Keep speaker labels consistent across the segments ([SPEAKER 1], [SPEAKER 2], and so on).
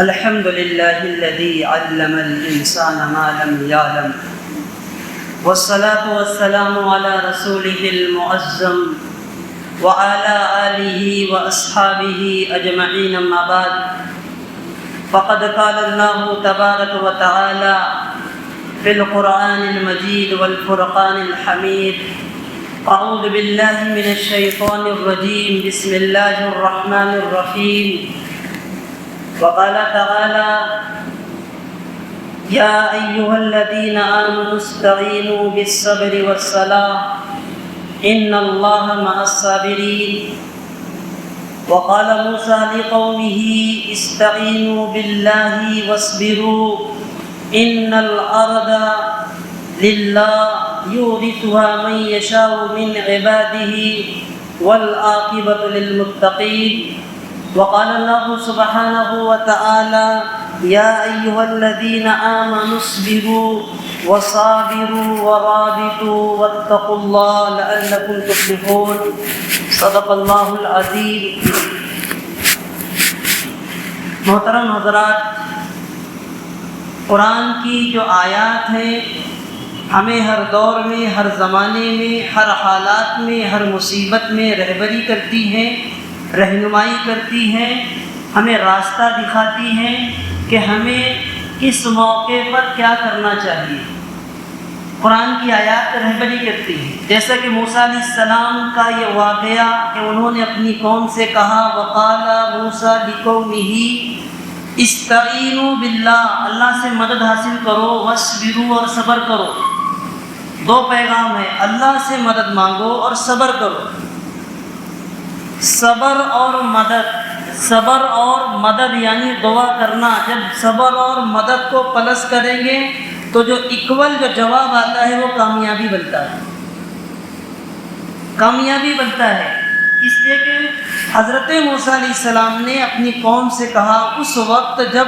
[SPEAKER 1] الحمد لله الذي علم الإنسان ما لم يعلم والصلاة والسلام على رسوله المعظم وعلى آله وأصحابه أجمعين أما بعد فقد قال الله تبارك وتعالى في القرآن المجيد والفرقان الحميد أعوذ بالله من الشيطان الرجيم بسم الله الرحمن الرحيم وقال تعالى يا أيها الذين آمنوا استعينوا بالصبر والصلاة إن الله مع الصابرين وقال موسى لقومه استعينوا بالله واصبروا إن الأرض لله يورثها من يشاء من عباده والعاقبة للمتقين وقال الله سبحانه وتعالى يا أيها الذين آمنوا اصبروا وصابروا ورابطوا واتقوا الله لعلكم تفلحون صدق اللہ العظیم۔ محترم حضرات، قرآن کی جو آیات ہیں ہمیں ہر دور میں، ہر زمانے میں، ہر حالات میں، ہر مصیبت میں رہبری کرتی ہیں، رہنمائی کرتی ہیں، ہمیں راستہ دکھاتی ہیں کہ ہمیں کس موقع پر کیا کرنا چاہیے۔ قرآن کی آیات رہبری کرتی ہیں، جیسا کہ موسیٰ علیہ السلام کا یہ واقعہ کہ انہوں نے اپنی قوم سے کہا وَقَالَ مُوسَىٰ لِقَوْمِهِ اسْتَعِینُوا بِاللَّهِ، اللہ سے مدد حاصل کرو، وَاصْبِرُوا اور صبر کرو۔ دو پیغام ہے، اللہ سے مدد مانگو اور صبر کرو۔ صبر اور مدد، صبر اور مدد یعنی دعا کرنا۔ جب صبر اور مدد کو پلس کریں گے تو جو ایکول جو جواب آتا ہے وہ کامیابی بنتا ہے، کامیابی بنتا ہے۔ اس لیے کہ حضرت موسیٰ علیہ السلام نے اپنی قوم سے کہا اس وقت جب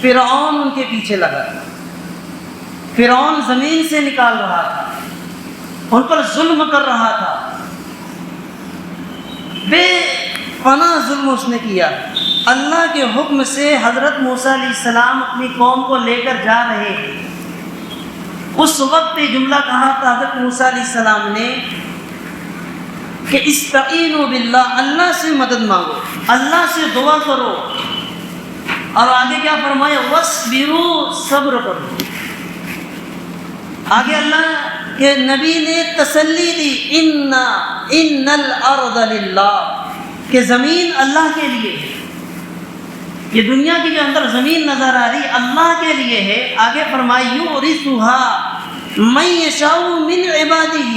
[SPEAKER 1] فرعون ان کے پیچھے لگا تھا، فرعون زمین سے نکال رہا تھا، ان پر ظلم کر رہا تھا، بے پناہ ظلم اس نے کیا۔ اللہ کے حکم سے حضرت موسیٰ علیہ السلام اپنی قوم کو لے کر جا رہے ہیں۔ اس وقت یہ جملہ کہا تھا حضرت موسیٰ علیہ السلام نے کہ استعینوا باللہ، اللہ سے مدد مانگو، اللہ سے دعا کرو، اور آگے کیا فرمایا وَاصْبِرُوا، صبر کرو۔ آگے اللہ کہ نبی نے تسلی دی ان الارض للہ، کہ زمین اللہ کے لیے ہے۔ یہ دنیا کی جو اندر زمین نظر آ رہی اللہ کے لیے ہے۔ آگے فرمائی یورثها من یشاء من عبادہ،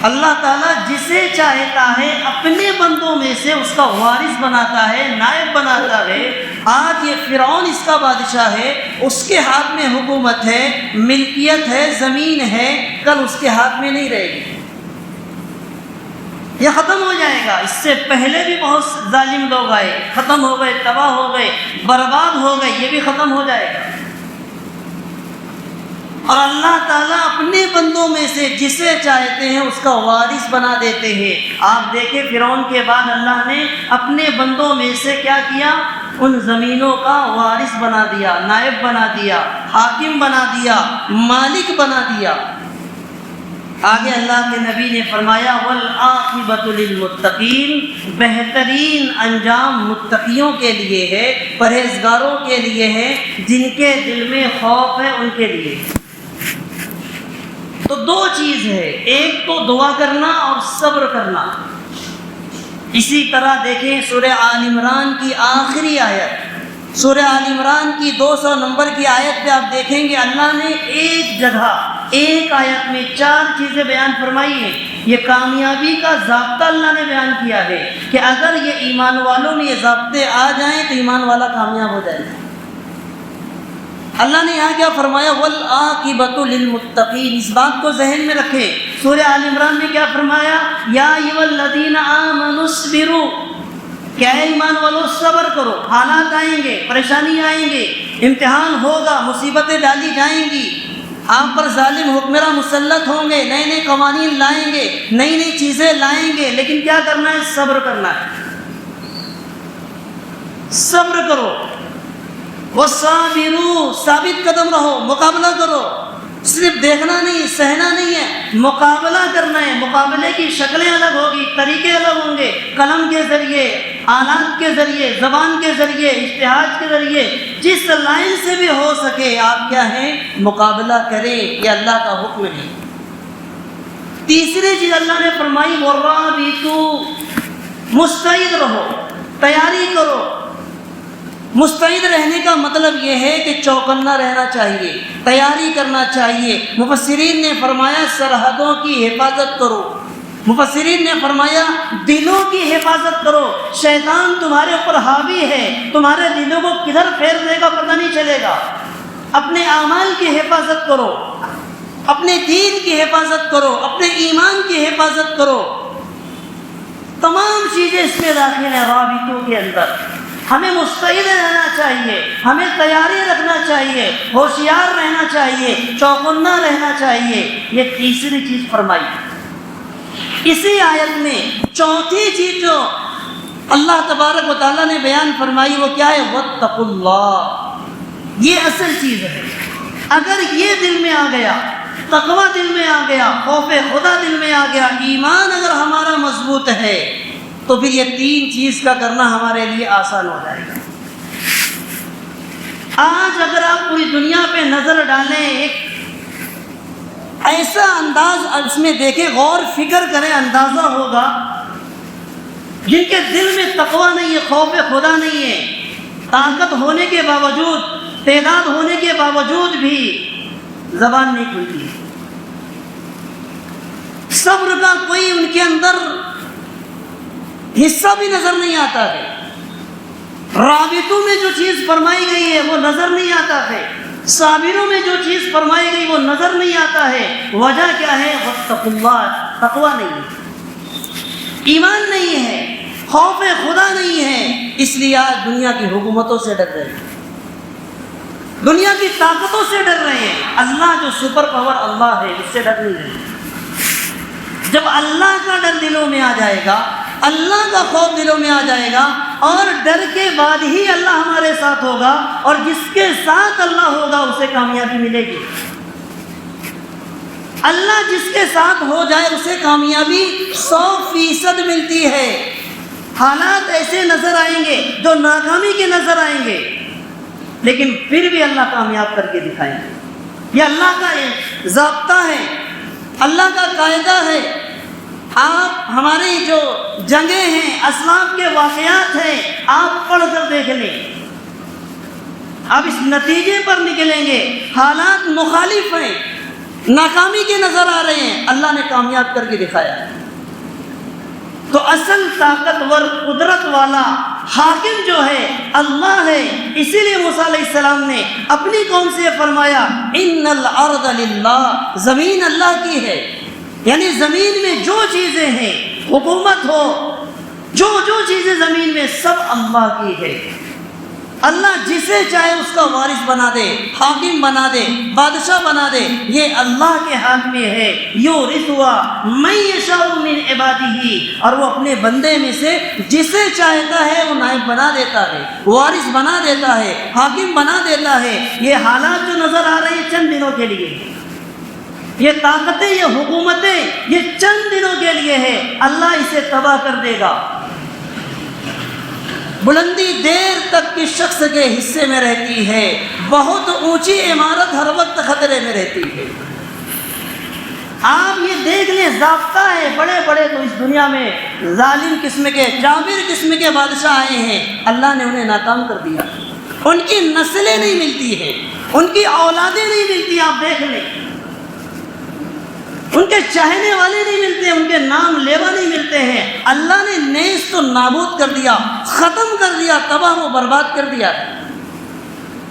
[SPEAKER 1] اللہ تعالیٰ جسے چاہتا ہے اپنے بندوں میں سے اس کا وارث بناتا ہے، نائب بناتا ہے۔ آج یہ فرعون اس کا بادشاہ ہے، اس کے ہاتھ میں حکومت ہے، ملکیت ہے، زمین ہے، کل اس کے ہاتھ میں نہیں رہے گی، یہ ختم ہو جائے گا۔ اس سے پہلے بھی بہت ظالم لوگ آئے، ختم ہو گئے، تباہ ہو گئے، برباد ہو گئے، یہ بھی ختم ہو جائے گا۔ اور اللہ تعالیٰ اپنے بندوں میں سے جسے چاہتے ہیں اس کا وارث بنا دیتے ہیں۔ آپ دیکھیں فرعون کے بعد اللہ نے اپنے بندوں میں سے کیا کیا، ان زمینوں کا وارث بنا دیا، نائب بنا دیا، حاکم بنا دیا، مالک بنا دیا۔ آگے اللہ کے نبی نے فرمایا والعاقبۃ للمتقین، بہترین انجام متقیوں کے لیے ہے، پرہیزگاروں کے لیے ہے، جن کے دل میں خوف ہے ان کے لیے۔ تو دو چیز ہے، ایک تو دعا کرنا اور صبر کرنا۔ اسی طرح دیکھیں سورہ آل عمران کی آخری آیت، سورہ آل عمران کی 200 نمبر کی آیت پہ آپ دیکھیں گے اللہ نے ایک جگہ ایک آیت میں 4 چیزیں بیان فرمائی ہیں۔ یہ کامیابی کا ضابطہ اللہ نے بیان کیا ہے کہ اگر یہ ایمان والوں میں یہ ضابطے آ جائیں تو ایمان والا کامیاب ہو جائے گا۔ اللہ نے یہاں کیا فرمایا؟ وَالْعَاقِبَةُ لِلْمُتَّقِينَ، اس بات کو ذہن میں رکھیں۔ سورہ آل عمران میں کیا فرمایا؟ یا ایھا الذین آمنوا اصبروا، کیا ہے ایمان والو؟ صبر کرو، حالات آئیں گے، پریشانی آئیں گے، امتحان ہوگا، مصیبتیں ڈالی جائیں گی، آپ پر ظالم حکمراں مسلط ہوں گے، نئے نئے قوانین لائیں گے، نئی نئی چیزیں لائیں گے، لیکن کیا کرنا ہے؟ صبر کرنا ہے۔ صبر کرو، وَصَابِرُوا، ثابت قدم رہو، مقابلہ کرو، صرف دیکھنا نہیں، سہنا نہیں ہے، مقابلہ کرنا ہے۔ مقابلے کی شکلیں الگ ہوگی، طریقے الگ ہوں گے، قلم کے ذریعے، آلات کے ذریعے، زبان کے ذریعے، اجتہاد کے ذریعے، جس لائن سے بھی ہو سکے آپ کیا ہیں؟ مقابلہ کریں، یہ اللہ کا حکم ہے۔ تیسری چیز اللہ نے فرمائی وَالرَّابِطُوا، مستعد رہو، تیاری کرو۔ مستعد رہنے کا مطلب یہ ہے کہ چوکنا رہنا چاہیے، تیاری کرنا چاہیے۔ مفسرین نے فرمایا سرحدوں کی حفاظت کرو، مفسرین نے فرمایا دلوں کی حفاظت کرو۔ شیطان تمہارے اوپر حاوی ہے، تمہارے دلوں کو کدھر پھیر دے گا پتہ نہیں چلے گا۔ اپنے اعمال کی حفاظت کرو، اپنے دین کی حفاظت کرو، اپنے ایمان کی حفاظت کرو۔ تمام چیزیں اس میں داخل ہیں رابطوں کے اندر۔ ہمیں مستعد رہنا چاہیے، ہمیں تیاری رکھنا چاہیے، ہوشیار رہنا چاہیے، چوکنا رہنا چاہیے۔ یہ تیسری چیز فرمائی۔ اسی آیت میں چوتھی چیز جو اللہ تبارک و تعالیٰ نے بیان فرمائی وہ کیا ہے؟ وَاتَّقُوا اللَّهَ، یہ اصل چیز ہے۔ اگر یہ دل میں آ گیا، تقویٰ دل میں آ گیا، خوف خدا دل میں آ گیا، ایمان اگر ہمارا مضبوط ہے تو پھر یہ تین چیز کا کرنا ہمارے لیے آسان ہو جائے گا۔ آج اگر آپ پوری دنیا پہ نظر ڈالیں، ایک ایسا انداز اس میں دیکھیں، غور فکر کریں، اندازہ ہوگا جن کے دل میں تقویٰ نہیں ہے، خوف خدا نہیں ہے، طاقت ہونے کے باوجود، تعداد ہونے کے باوجود بھی زبان نہیں کھلتی، صبر کا کوئی ان کے اندر حصہ بھی نظر نہیں آتا ہے، رابطوں میں جو چیز فرمائی گئی ہے وہ نظر نہیں آتا ہے، صابروں میں جو چیز فرمائی گئی وہ نظر نہیں آتا ہے۔ وجہ کیا ہے؟ وَاتَّقُوا اللَّهَ، تقویٰ نہیں ہے، ایمان نہیں ہے، خوف خدا نہیں ہے۔ اس لیے آج دنیا کی حکومتوں سے ڈر رہے ہیں، دنیا کی طاقتوں سے ڈر رہے ہیں۔ اللہ جو سپر پاور اللہ ہے اس سے ڈر نہیں رہے۔ جب اللہ کا ڈر دلوں میں آ جائے گا، اللہ کا خوف دلوں میں آ جائے گا، اور ڈر کے بعد ہی اللہ ہمارے ساتھ ہوگا، اور جس کے ساتھ اللہ ہوگا اسے کامیابی ملے گی۔ اللہ جس کے ساتھ ہو جائے اسے کامیابی 100% ملتی ہے۔ حالات ایسے نظر آئیں گے جو ناکامی کے نظر آئیں گے، لیکن پھر بھی اللہ کامیاب کر کے دکھائیں گے۔ یہ اللہ کا ضابطہ ہے، اللہ کا قاعدہ ہے۔ آپ ہماری جو جنگیں ہیں، اسلاف کے واقعات ہیں، آپ پڑھ کر دیکھ لیں، آپ اس نتیجے پر نکلیں گے۔ حالات مخالف ہیں، ناکامی کے نظر آ رہے ہیں، اللہ نے کامیاب کر کے دکھایا۔ تو اصل طاقتور قدرت والا حاکم جو ہے اللہ ہے۔ اسی لیے موسیٰ علیہ السلام نے اپنی قوم سے فرمایا ان الارض للہ، زمین اللہ کی ہے، یعنی زمین میں جو چیزیں ہیں، حکومت ہو، جو چیزیں زمین میں سب اللہ کی ہے۔ اللہ جسے چاہے اس کا وارث بنا دے، حاکم بنا دے، بادشاہ بنا دے، یہ اللہ کے ہاتھ میں ہے۔ یورثھا من یشاء من عبادہ، اور وہ اپنے بندے میں سے جسے چاہتا ہے وہ نائب بنا دیتا ہے، وارث بنا دیتا ہے، حاکم بنا دیتا ہے۔ یہ حالات جو نظر آ رہے ہیں چند دنوں کے لیے، یہ طاقتیں، یہ حکومتیں، یہ چند دنوں کے لیے ہے، اللہ اسے تباہ کر دے گا۔ بلندی دیر تک کس شخص کے حصے میں رہتی ہے، بہت اونچی عمارت ہر وقت خطرے میں رہتی ہے۔ آپ یہ دیکھ لیں، ضابطہ ہے، بڑے بڑے تو اس دنیا میں ظالم قسم کے، جابر قسم کے بادشاہ آئے ہیں، اللہ نے انہیں ناکام کر دیا، ان کی نسلیں نہیں ملتی ہیں، ان کی اولادیں نہیں ملتی۔ آپ دیکھ لیں ان کے چاہنے والے نہیں ملتے، ان کے نام لیوا نہیں ملتے ہیں۔ اللہ نے نیست و نابود کر دیا، ختم کر دیا، تباہ و برباد کر دیا۔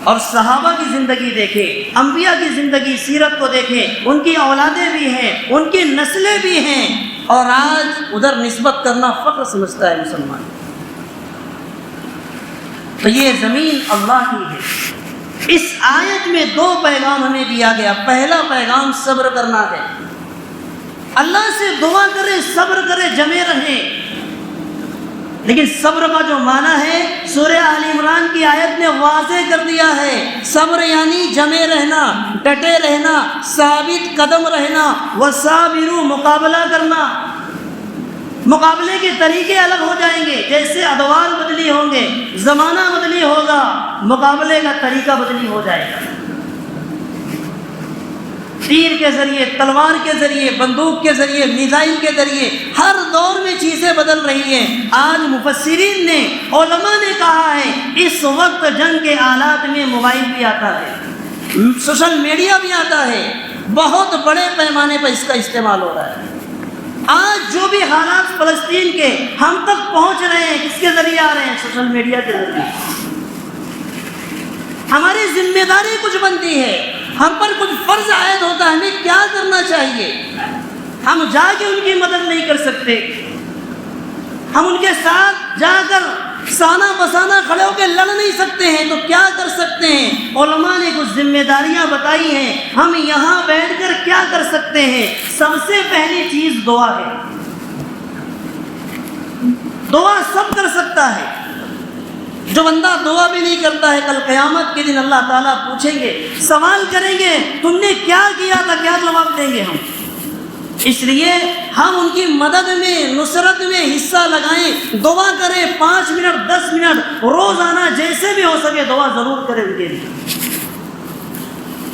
[SPEAKER 1] اور صحابہ کی زندگی دیکھیں، انبیاء کی زندگی سیرت کو دیکھیں، ان کی اولادیں بھی ہیں، ان کی نسلیں بھی ہیں، اور آج ادھر نسبت کرنا فخر سمجھتا ہے مسلمان۔ تو یہ زمین اللہ کی ہے۔ اس آیت میں دو پیغام ہمیں دیا گیا۔ پہلا پیغام صبر کرنا ہے، اللہ سے دعا کریں، صبر کریں، جمے رہیں۔ لیکن صبر کا جو معنی ہے سورہ آل عمران کی آیت نے واضح کر دیا ہے۔ صبر یعنی جمے رہنا، ڈٹے رہنا، ثابت قدم رہنا، وصابروا مقابلہ کرنا۔ مقابلے کے طریقے الگ ہو جائیں گے، جیسے ادوار بدلی ہوں گے، زمانہ بدلی ہوگا، مقابلے کا طریقہ بدلی ہو جائے گا۔ تیر کے ذریعے، تلوار کے ذریعے، بندوق کے ذریعے، میزائل کے ذریعے ہر دور میں چیزیں بدل رہی ہیں۔ آج مفسرین نے، علماء نے کہا ہے اس وقت جنگ کے آلات میں موبائل بھی آتا ہے، سوشل میڈیا بھی آتا ہے، بہت بڑے پیمانے پر اس کا استعمال ہو رہا ہے۔ آج جو بھی حالات فلسطین کے ہم تک پہنچ رہے ہیں، کس کے ذریعے آ رہے ہیں؟ سوشل میڈیا کے ذریعے۔ ہماری ذمہ داری کچھ بنتی ہے، ہم پر کچھ فرض عائد ہوتا ہے، ہمیں کیا کرنا چاہیے؟ ہم جا کے ان کی مدد نہیں کر سکتے، ہم ان کے ساتھ جا کر سانہ بسانہ کھڑے ہو کے لڑ نہیں سکتے ہیں، تو کیا کر سکتے ہیں؟ علماء نے کچھ ذمہ داریاں بتائی ہیں، ہم یہاں بیٹھ کر کیا کر سکتے ہیں؟ سب سے پہلی چیز دعا ہے۔ دعا سب کر سکتا ہے، جو بندہ دعا بھی نہیں کرتا ہے کل قیامت کے دن اللہ تعالیٰ پوچھیں گے، سوال کریں گے تم نے کیا کیا تھا، کیا جواب دیں گے ہم؟ اس لیے ہم ان کی مدد میں، نصرت میں حصہ لگائیں، دعا کریں، 5 منٹ 10 منٹ روزانہ جیسے بھی ہو سکے دعا ضرور کریں ان کے لیے۔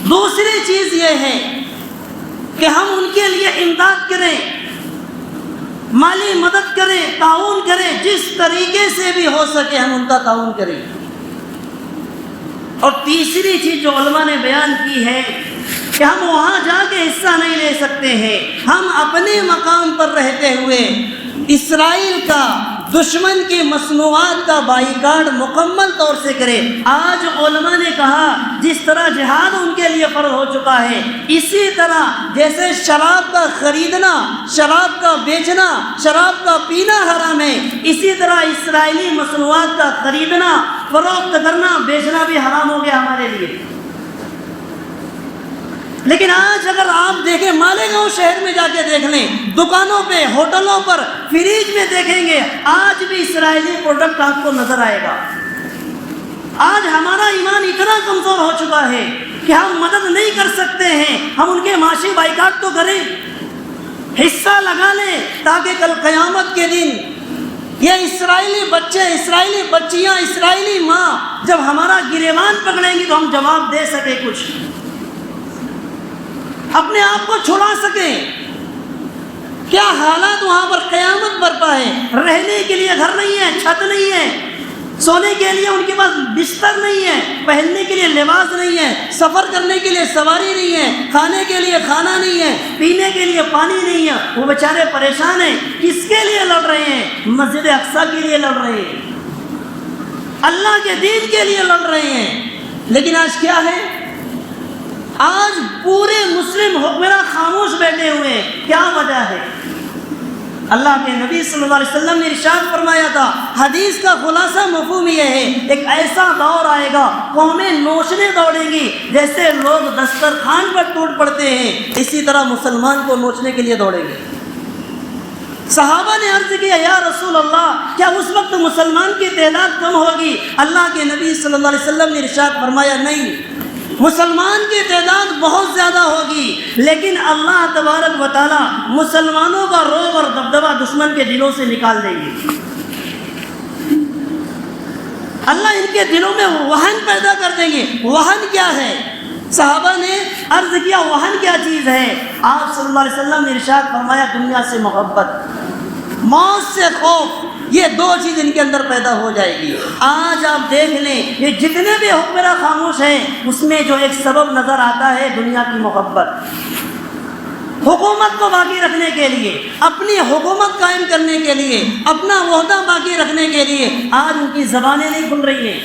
[SPEAKER 1] دوسری چیز یہ ہے کہ ہم ان کے لیے امداد کریں، مالی مدد کریں، تعاون کریں، جس طریقے سے بھی ہو سکے ہم ان کا تعاون کریں۔ اور تیسری چیز جو علماء نے بیان کی ہے کہ ہم وہاں جا کے حصہ نہیں لے سکتے ہیں، ہم اپنے مقام پر رہتے ہوئے اسرائیل کا، دشمن کی مصنوعات کا بائیکاٹ مکمل طور سے کریں۔ آج علماء نے کہا جس طرح جہاد ان کے لیے فرض ہو چکا ہے، اسی طرح جیسے شراب کا خریدنا، شراب کا بیچنا، شراب کا پینا حرام ہے، اسی طرح اسرائیلی مصنوعات کا خریدنا، فروخت کرنا، بیچنا بھی حرام ہو گیا ہمارے لیے۔ لیکن آج اگر آپ دیکھیں، مالیگاؤں شہر میں جا کے دیکھ لیں، دکانوں پہ، ہوٹلوں پر، فریج میں دیکھیں گے، آج بھی اسرائیلی پروڈکٹ آپ کو نظر آئے گا۔ آج ہمارا ایمان اتنا کمزور ہو چکا ہے کہ ہم مدد نہیں کر سکتے ہیں، ہم ان کے معاشی بائیکاٹ تو کریں، حصہ لگا لیں، تاکہ کل قیامت کے دن یہ اسرائیلی بچے، اسرائیلی بچیاں، اسرائیلی ماں جب ہمارا گریبان پکڑیں گی تو ہم جواب دے سکیں، کچھ اپنے آپ کو چھڑا سکیں۔ کیا حالات وہاں پر قیامت برپا ہے، رہنے کے لیے گھر نہیں ہے، چھت نہیں ہے، سونے کے لیے ان کے پاس بستر نہیں ہے، پہننے کے لیے لباس نہیں ہے، سفر کرنے کے لیے سواری نہیں ہے، کھانے کے لیے کھانا نہیں ہے، پینے کے لیے پانی نہیں ہے، وہ بیچارے پریشان ہیں۔ کس کے لیے لڑ رہے ہیں؟ مسجد اقصیٰ کے لیے لڑ رہے ہیں، اللہ کے دین کے لیے لڑ رہے ہیں۔ لیکن آج کیا ہے؟ آج پورے مسلم حکمراں خاموش بیٹھے ہوئے ہیں۔ کیا وجہ ہے؟ اللہ کے نبی صلی اللہ علیہ وسلم نے ارشاد فرمایا تھا، حدیث کا خلاصہ مفہوم یہ ہے، ایک ایسا دور آئے گا قومیں نوچنے دوڑیں گی، جیسے لوگ دسترخوان پر ٹوٹ پڑتے ہیں، اسی طرح مسلمان کو نوچنے کے لیے دوڑیں گے۔ صحابہ نے عرض کیا، یا رسول اللہ، کیا اس وقت مسلمان کی تعداد کم ہوگی؟ اللہ کے نبی صلی اللہ علیہ وسلم نے ارشاد فرمایا، نہیں، مسلمان کی تعداد بہت زیادہ ہوگی، لیکن اللہ تبارک و تعالی مسلمانوں کا رعب اور دبدبہ دشمن کے دلوں سے نکال دیں گے۔ اللہ ان کے دلوں میں وہن پیدا کر دیں گے۔ وہن کیا ہے؟ صحابہ نے عرض کیا، وہن کیا چیز ہے؟ آپ صلی اللہ علیہ وسلم نے ارشاد فرمایا، دنیا سے محبت، موت سے خوف، یہ دو چیز ان کے اندر پیدا ہو جائے گی۔ آج آپ دیکھ لیں، یہ جتنے بھی حکمراں خاموش ہیں، اس میں جو ایک سبب نظر آتا ہے دنیا کی محبت۔ حکومت کو باقی رکھنے کے لیے، اپنی حکومت قائم کرنے کے لیے، اپنا عہدہ باقی رکھنے کے لیے آج ان کی زبانیں نہیں کھل رہی ہیں۔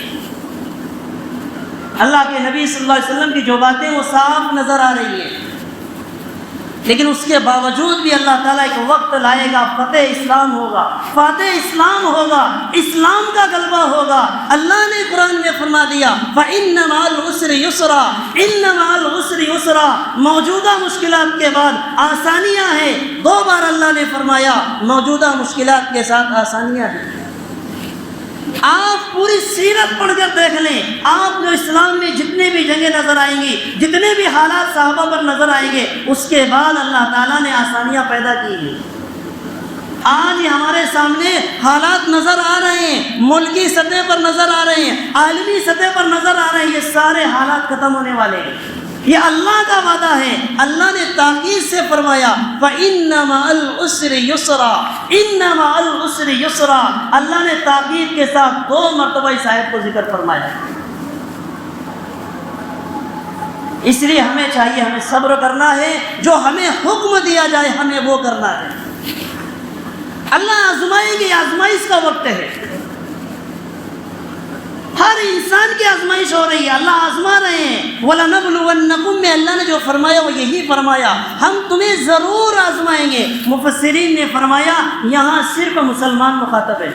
[SPEAKER 1] اللہ کے نبی صلی اللہ علیہ وسلم کی جو باتیں وہ صاف نظر آ رہی ہیں، لیکن اس کے باوجود بھی اللہ تعالیٰ ایک وقت لائے گا، فتح اسلام ہوگا، فاتح اسلام ہوگا، اسلام کا غلبہ ہوگا۔ اللہ نے قرآن میں فرما دیا فَإِنَّ مَعَ الْعُسْرِ يُسْرًا، إِنَّ مَعَ الْعُسْرِ يُسْرًا، موجودہ مشکلات کے بعد آسانیاں ہیں۔ 2 بار اللہ نے فرمایا موجودہ مشکلات کے ساتھ آسانیاں ہیں۔ آپ پوری سیرت پڑھ کر دیکھ لیں، آپ جو اسلام میں جتنے بھی جنگیں نظر آئیں گی، جتنے بھی حالات صحابہ پر نظر آئیں گے، اس کے بعد اللہ تعالیٰ نے آسانیاں پیدا کی ہیں۔ آج ہمارے سامنے حالات نظر آ رہے ہیں، ملکی سطح پر نظر آ رہے ہیں، عالمی سطح پر نظر آ رہے ہیں، یہ سارے حالات ختم ہونے والے ہیں۔ یہ اللہ کا وعدہ ہے۔ اللہ نے تاکید سے فرمایا فَإِنَّ مَعَ الْعُسْرِ يُسْرًا، إِنَّ مَعَ الْعُسْرِ يُسْرًا۔ اللہ نے تاکید کے ساتھ 2 مرتبہ اس آیت کو ذکر فرمایا۔ اس لیے ہمیں چاہیے، ہمیں صبر کرنا ہے، جو ہمیں حکم دیا جائے ہمیں وہ کرنا ہے۔ اللہ آزمائیں گے، آزمائش کا وقت ہے، ہر انسان کی آزمائش ہو رہی ہے، اللہ آزما رہے ہیں۔ وَلَنَبْلُوَنَّكُمْ میں اللہ نے جو فرمایا وہ یہی فرمایا، ہم تمہیں ضرور آزمائیں گے۔ مفسرین نے فرمایا یہاں صرف مسلمان مخاطب ہیں،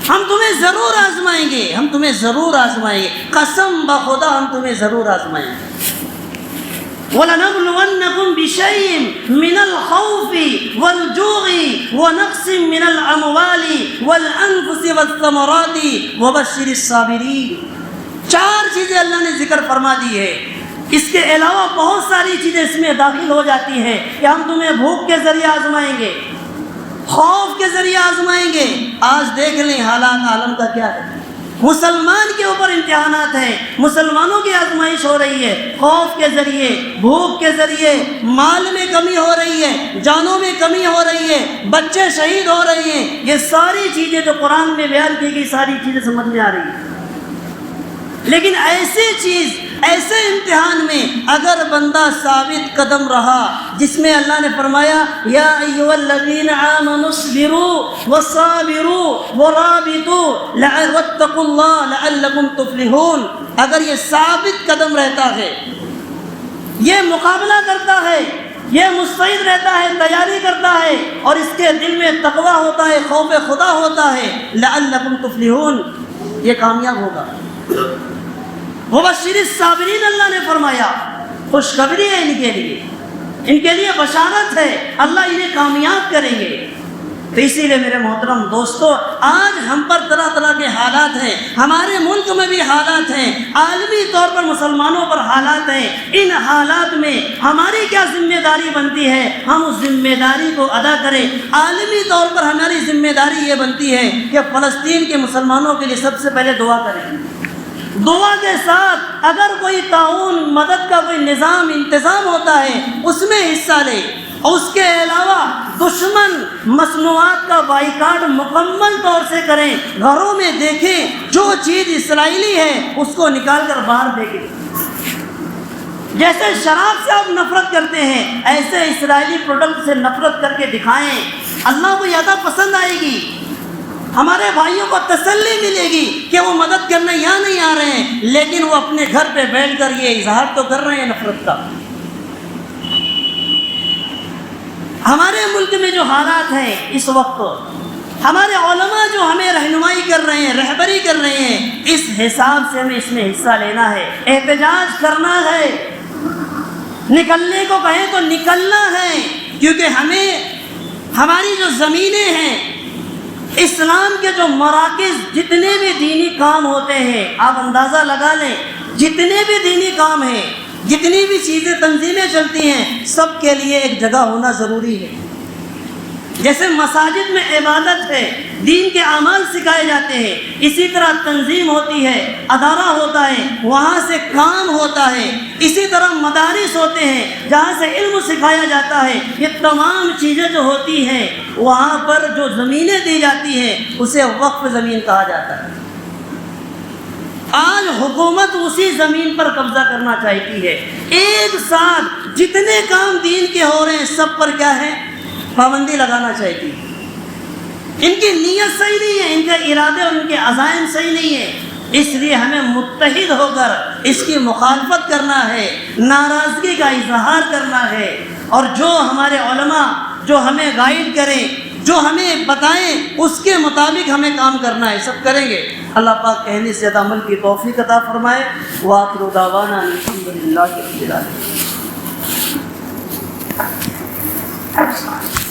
[SPEAKER 1] ہم تمہیں ضرور آزمائیں گے، ہم تمہیں ضرور آزمائیں گے، قسم بخدا ہم تمہیں ضرور آزمائیں گے۔ وَلَنَبْلُوَنَّكُمْ بِشَيْءٍ مِّنَ الْخَوْفِ وَالْجُوعِ وَنَقْصٍ مِّنَ الْأَمْوَالِ وَالْأَنفُسِ وَالثَّمَرَاتِ وَبَشِّرِ الصَّابِرِينَ۔ 4 چیزیں اللہ نے ذکر فرما دی ہے۔ اس کے علاوہ بہت ساری چیزیں اس میں داخل ہو جاتی ہیں کہ ہم تمہیں بھوک کے ذریعے آزمائیں گے، خوف کے ذریعے آزمائیں گے۔ آج دیکھ لیں حالات عالم کا کیا ہے، مسلمان کے اوپر امتحانات ہیں، مسلمانوں کی آزمائش ہو رہی ہے، خوف کے ذریعے، بھوک کے ذریعے، مال میں کمی ہو رہی ہے، جانوں میں کمی ہو رہی ہے، بچے شہید ہو رہے ہیں۔ یہ ساری چیزیں جو قرآن میں بیان کی گئی ساری چیزیں سمجھ میں آ رہی ہیں، لیکن ایسی چیز، ایسے امتحان میں اگر بندہ ثابت قدم رہا، جس میں اللہ نے فرمایا یا ایھا الذین آمنوا اصبروا وصابروا ورابطوا واتقوا اللہ لعلکم تفلحون، اگر یہ ثابت قدم رہتا ہے، یہ مقابلہ کرتا ہے، یہ مستعد رہتا ہے، تیاری کرتا ہے، اور اس کے دل میں تقویٰ ہوتا ہے، خوف خدا ہوتا ہے، لعلکم تفلحون، یہ کامیاب ہوگا۔ وبشر الصابرین، اللہ نے فرمایا خوشخبری ہے ان کے لیے بشارت ہے، اللہ انہیں کامیاب کریں گے۔ تو اسی لیے میرے محترم دوستو، آج ہم پر طرح طرح کے حالات ہیں، ہمارے ملک میں بھی حالات ہیں، عالمی طور پر مسلمانوں پر حالات ہیں۔ ان حالات میں ہماری کیا ذمہ داری بنتی ہے، ہم اس ذمہ داری کو ادا کریں۔ عالمی طور پر ہماری ذمہ داری یہ بنتی ہے کہ فلسطین کے مسلمانوں کے لیے سب سے پہلے دعا کریں، دعا کے ساتھ اگر کوئی تعاون، مدد کا کوئی نظام، انتظام ہوتا ہے اس میں حصہ لے، اور اس کے علاوہ دشمن مصنوعات کا بائیکاٹ مکمل طور سے کریں، گھروں میں دیکھیں جو چیز اسرائیلی ہے اس کو نکال کر باہر پھینکیں۔ جیسے شراب سے آپ نفرت کرتے ہیں، ایسے اسرائیلی پروڈکٹ سے نفرت کر کے دکھائیں، اللہ کو زیادہ پسند آئے گی، ہمارے بھائیوں کو تسلی ملے گی کہ وہ مدد کرنے یہاں نہیں آ رہے ہیں، لیکن وہ اپنے گھر پہ بیٹھ کر یہ اظہار تو کر رہے ہیں نفرت کا۔ ہمارے ملک میں جو حالات ہیں اس وقت، ہمارے علماء جو ہمیں رہنمائی کر رہے ہیں، رہبری کر رہے ہیں، اس حساب سے ہمیں اس میں حصہ لینا ہے، احتجاج کرنا ہے، نکلنے کو کہیں تو نکلنا ہے، کیونکہ ہماری جو زمینیں ہیں، اسلام کے جو مراکز، جتنے بھی دینی کام ہوتے ہیں، آپ اندازہ لگا لیں، جتنے بھی دینی کام ہیں، جتنی بھی چیزیں، تنظیمیں چلتی ہیں، سب کے لیے ایک جگہ ہونا ضروری ہے۔ جیسے مساجد میں عبادت ہے، دین کے اعمال سکھائے جاتے ہیں، اسی طرح تنظیم ہوتی ہے، ادارہ ہوتا ہے، وہاں سے کام ہوتا ہے، اسی طرح مدارس ہوتے ہیں جہاں سے علم سکھایا جاتا ہے۔ یہ تمام چیزیں جو ہوتی ہیں، وہاں پر جو زمینیں دی جاتی ہیں اسے وقف زمین کہا جاتا ہے۔ آج حکومت اسی زمین پر قبضہ کرنا چاہتی ہے۔ ایک ساتھ جتنے کام دین کے ہو رہے ہیں سب پر کیا ہے؟ پابندی لگانا چاہتی ہے۔ ان کی نیت صحیح نہیں ہے، ان کے ارادے اور ان کے عزائم صحیح نہیں ہے، اس لیے ہمیں متحد ہو کر اس کی مخالفت کرنا ہے، ناراضگی کا اظہار کرنا ہے، اور جو ہمارے علماء جو ہمیں گائیڈ کریں، جو ہمیں بتائیں، اس کے مطابق ہمیں کام کرنا ہے، سب کریں گے۔ اللہ پاک کہنے سے زیادہ عمل کی توفیق عطا فرمائے۔ وآخر دعوانا الحمدللہ رب العالمین۔